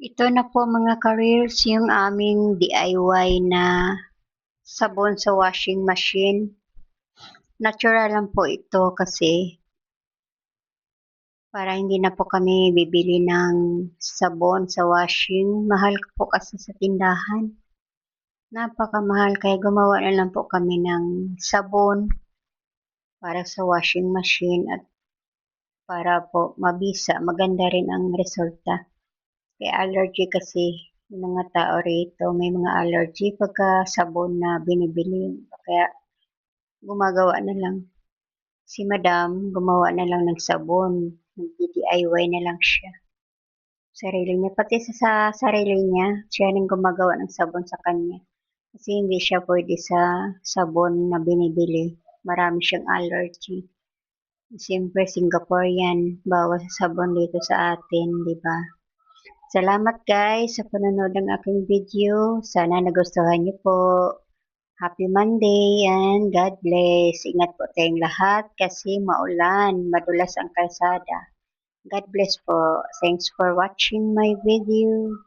Ito na po mga ka-reels yung aming DIY na sabon sa washing machine. Natural lang po ito kasi para hindi na po kami bibili ng sabon sa washing. Mahal po kasi sa tindahan. Napakamahal kaya gumawa na lang po kami ng sabon para sa washing machine at para po mabisa, maganda rin ang resulta. Kaya allergy kasi yung mga tao rito, may mga allergy pagka sabon na binibili. Kaya gumagawa na lang. Si madam, gumawa na lang ng sabon. Nag-DIY na lang siya. Sarili niya. Pati sa sarili niya, siya nang gumagawa ng sabon sa kanya. Kasi hindi siya pwede sa sabon na binibili. Marami siyang allergy. Siyempre, Singaporean. Bawal sa sabon dito sa atin, di ba? Salamat guys sa panonood ng aking video. Sana nagustuhan niyo po. Happy Monday and God bless. Ingat po tayong lahat kasi maulan, madulas ang kalsada. God bless po. Thanks for watching my video.